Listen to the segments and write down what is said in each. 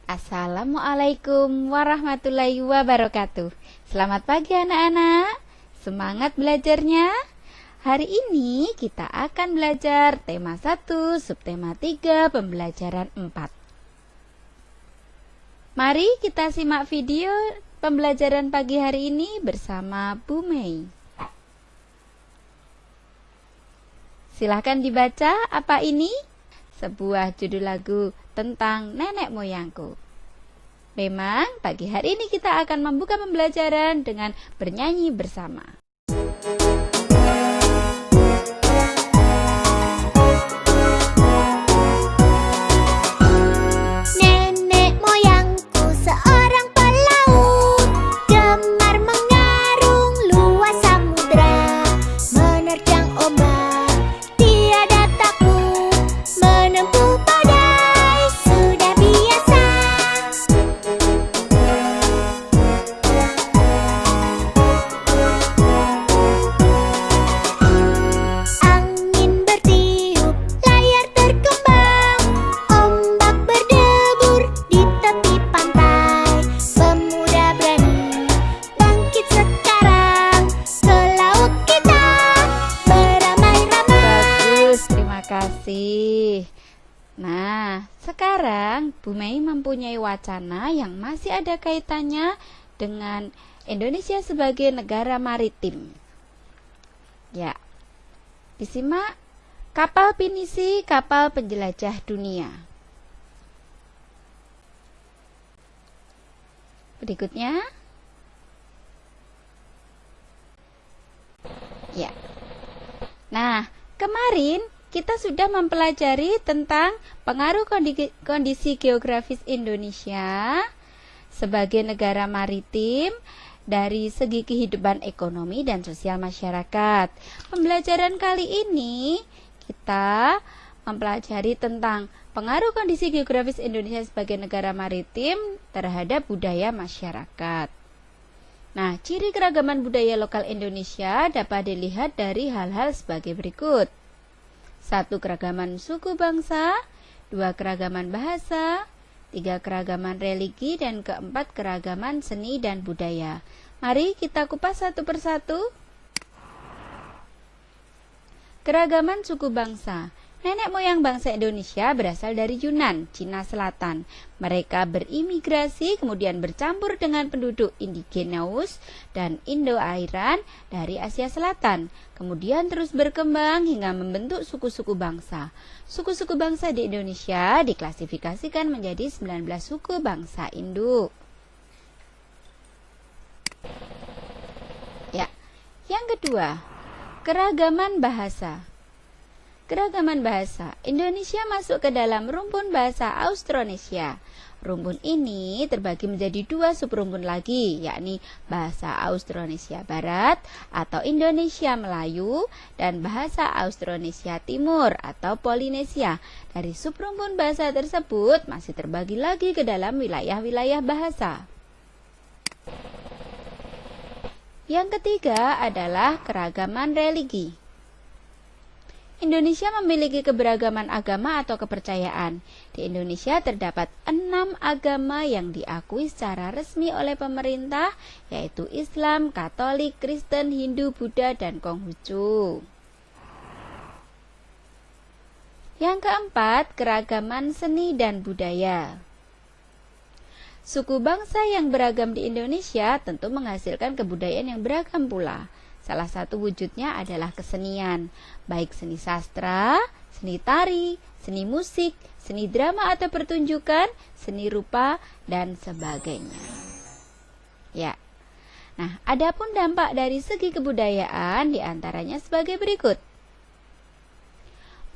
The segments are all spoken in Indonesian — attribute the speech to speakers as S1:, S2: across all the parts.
S1: Assalamualaikum warahmatullahi wabarakatuh. Selamat pagi anak-anak. Semangat belajarnya. Hari ini kita akan belajar tema 1, subtema 3, pembelajaran 4. Mari kita simak video pembelajaran pagi hari ini bersama Bu Mei. Silahkan dibaca apa ini? Sebuah judul lagu tentang nenek moyangku. Memang pagi hari ini kita akan membuka pembelajaran dengan bernyanyi bersama.
S2: Nenek moyangku seorang pelaut, gemar mengarung luas samudra, menerjang ombak, tiada takut, menempuh badai, sudah biasa. Angin bertiup, layar terkembang, ombak berdebur di tepi pantai. Pemuda berani bangkit sekarang, ke laut kita beramai-ramai.
S1: Bagus, terima kasih. Nah, sekarang Bu Mei mempunyai wacana yang masih ada kaitannya dengan Indonesia sebagai negara maritim. Ya, disimak. Kapal pinisi, kapal penjelajah dunia. Berikutnya. Ya. Nah, kemarin kita sudah mempelajari tentang pengaruh kondisi geografis Indonesia sebagai negara maritim dari segi kehidupan ekonomi dan sosial masyarakat. Pembelajaran kali ini kita mempelajari tentang pengaruh kondisi geografis Indonesia sebagai negara maritim terhadap budaya masyarakat. Nah, ciri keragaman budaya lokal Indonesia dapat dilihat dari hal-hal sebagai berikut. 1. Keragaman suku bangsa, 2. Keragaman bahasa, 3. Keragaman religi, dan 4. Keragaman seni dan budaya. Mari kita kupas satu persatu. Keragaman suku bangsa. Nenek moyang bangsa Indonesia berasal dari Yunan, Cina Selatan. Mereka berimigrasi kemudian bercampur dengan penduduk indigenous dan Indo-Aryan dari Asia Selatan. Kemudian terus berkembang hingga membentuk suku-suku bangsa. Suku-suku bangsa di Indonesia diklasifikasikan menjadi 19 suku bangsa induk. Ya, yang kedua, keragaman bahasa. Keragaman bahasa. Indonesia masuk ke dalam rumpun bahasa Austronesia. Rumpun ini terbagi menjadi 2 subrumpun lagi, yakni bahasa Austronesia Barat atau Indonesia Melayu dan bahasa Austronesia Timur atau Polinesia. Dari subrumpun bahasa tersebut masih terbagi lagi ke dalam wilayah-wilayah bahasa. Yang ketiga adalah keragaman religi. Indonesia memiliki keberagaman agama atau kepercayaan. Di Indonesia terdapat 6 agama yang diakui secara resmi oleh pemerintah, yaitu Islam, Katolik, Kristen, Hindu, Buddha, dan Konghucu. Yang keempat, keragaman seni dan budaya. Suku bangsa yang beragam di Indonesia tentu menghasilkan kebudayaan yang beragam pula. Salah satu wujudnya adalah kesenian, baik seni sastra, seni tari, seni musik, seni drama atau pertunjukan, seni rupa, dan sebagainya. Ya. Nah, adapun dampak dari segi kebudayaan diantaranya sebagai berikut.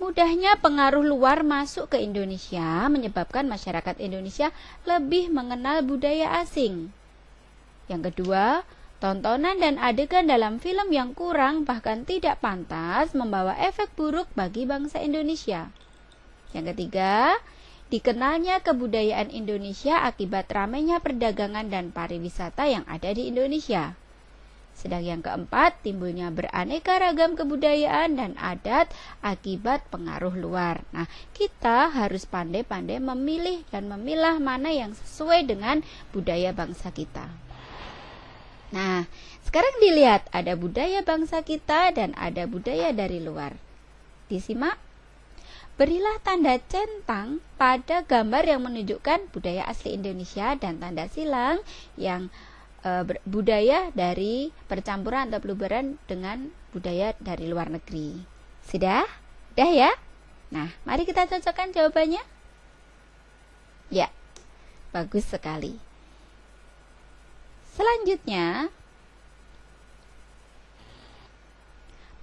S1: Mudahnya pengaruh luar masuk ke Indonesia menyebabkan masyarakat Indonesia lebih mengenal budaya asing. Yang kedua, tontonan dan adegan dalam film yang kurang bahkan tidak pantas membawa efek buruk bagi bangsa Indonesia. Yang ketiga, dikenalnya kebudayaan Indonesia akibat ramainya perdagangan dan pariwisata yang ada di Indonesia. Sedang yang keempat, timbulnya beraneka ragam kebudayaan dan adat akibat pengaruh luar. Nah, kita harus pandai-pandai memilih dan memilah mana yang sesuai dengan budaya bangsa kita. Nah, sekarang dilihat ada budaya bangsa kita dan ada budaya dari luar. Disimak. Berilah tanda centang pada gambar yang menunjukkan budaya asli Indonesia dan tanda silang yang budaya dari percampuran atau pelubaran dengan budaya dari luar negeri. Sudah? Sudah ya? Nah, mari kita cocokkan jawabannya. Ya, bagus sekali. Selanjutnya,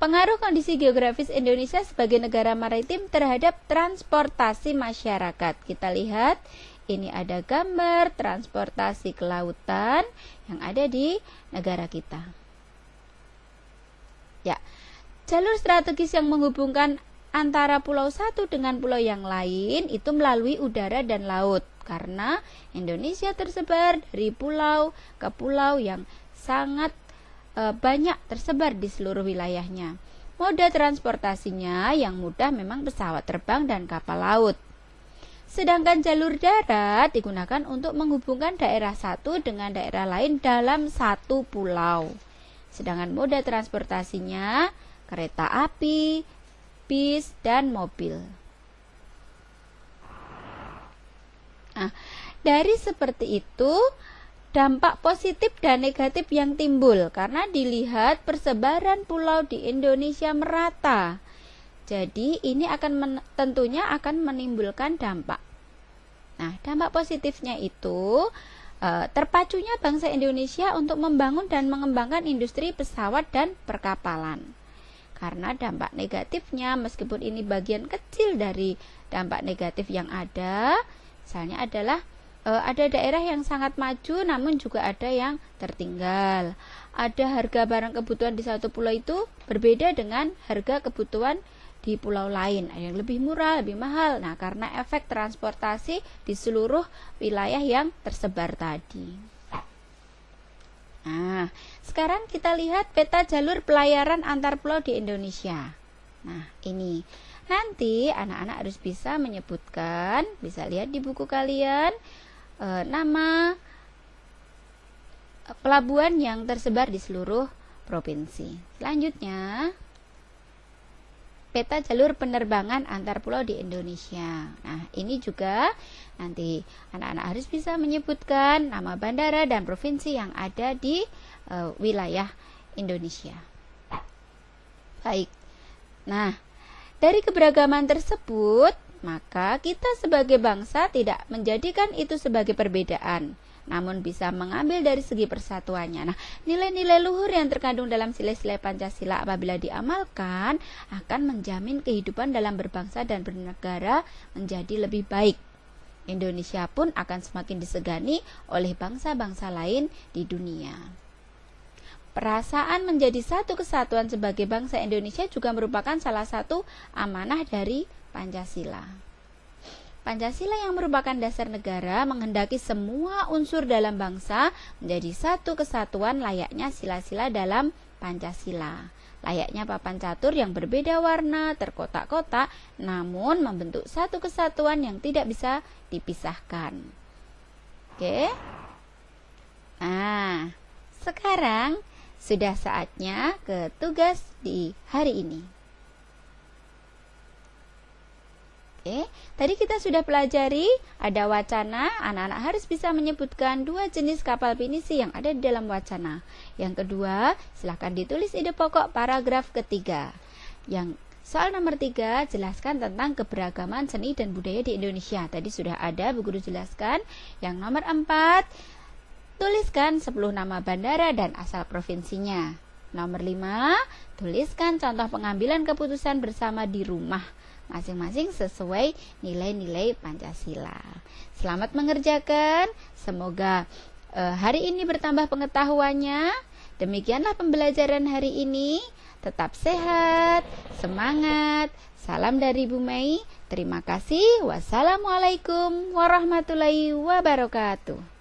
S1: pengaruh kondisi geografis Indonesia sebagai negara maritim terhadap transportasi masyarakat. Kita lihat, ini ada gambar transportasi kelautan yang ada di negara kita. Ya, jalur strategis yang menghubungkan antara pulau satu dengan pulau yang lain itu melalui udara dan laut. Karena Indonesia tersebar dari pulau ke pulau yang sangat banyak tersebar di seluruh wilayahnya. Moda transportasinya yang mudah memang pesawat terbang dan kapal laut. Sedangkan jalur darat digunakan untuk menghubungkan daerah satu dengan daerah lain dalam satu pulau. Sedangkan moda transportasinya kereta api, bis, dan mobil. Nah, dari seperti itu, dampak positif dan negatif yang timbul karena dilihat persebaran pulau di Indonesia merata. Jadi ini tentunya akan menimbulkan dampak. Nah, dampak positifnya itu terpacunya bangsa Indonesia untuk membangun dan mengembangkan industri pesawat dan perkapalan. Karena dampak negatifnya, meskipun ini bagian kecil dari dampak negatif yang ada, misalnya adalah ada daerah yang sangat maju namun juga ada yang tertinggal. Ada harga barang kebutuhan di satu pulau itu berbeda dengan harga kebutuhan di pulau lain. Ada yang lebih murah, lebih mahal. Nah, karena efek transportasi di seluruh wilayah yang tersebar tadi. Nah, sekarang kita lihat peta jalur pelayaran antar pulau di Indonesia. Nah, ini. Nanti anak-anak harus bisa menyebutkan, bisa lihat di buku kalian, nama pelabuhan yang tersebar di seluruh provinsi. Selanjutnya, peta jalur penerbangan antar pulau di Indonesia. Nah, ini juga nanti anak-anak harus bisa menyebutkan nama bandara dan provinsi yang ada di wilayah Indonesia. Baik. Nah, dari keberagaman tersebut, maka kita sebagai bangsa tidak menjadikan itu sebagai perbedaan, namun bisa mengambil dari segi persatuannya. Nah, nilai-nilai luhur yang terkandung dalam sila-sila Pancasila apabila diamalkan akan menjamin kehidupan dalam berbangsa dan bernegara menjadi lebih baik. Indonesia pun akan semakin disegani oleh bangsa-bangsa lain di dunia. Perasaan menjadi satu kesatuan sebagai bangsa Indonesia juga merupakan salah satu amanah dari Pancasila. Pancasila yang merupakan dasar negara menghendaki semua unsur dalam bangsa menjadi satu kesatuan layaknya sila-sila dalam Pancasila. Layaknya papan catur yang berbeda warna, terkotak-kotak, namun membentuk satu kesatuan yang tidak bisa dipisahkan. Oke? Nah, sekarang sudah saatnya ke tugas di hari ini. Oke, tadi kita sudah pelajari ada wacana, anak-anak harus bisa menyebutkan 2 jenis kapal pinisi yang ada di dalam wacana. Yang kedua, silahkan ditulis ide pokok paragraf ketiga. Yang soal nomor 3, jelaskan tentang keberagaman seni dan budaya di Indonesia. Tadi sudah ada, Bu Guru jelaskan. Yang nomor 4, tuliskan 10 nama bandara dan asal provinsinya. Nomor 5, tuliskan contoh pengambilan keputusan bersama di rumah, masing-masing sesuai nilai-nilai Pancasila. Selamat mengerjakan. Semoga hari ini bertambah pengetahuannya. Demikianlah pembelajaran hari ini. Tetap sehat, semangat. Salam dari Bu Mei. Terima kasih. Wassalamualaikum warahmatullahi wabarakatuh.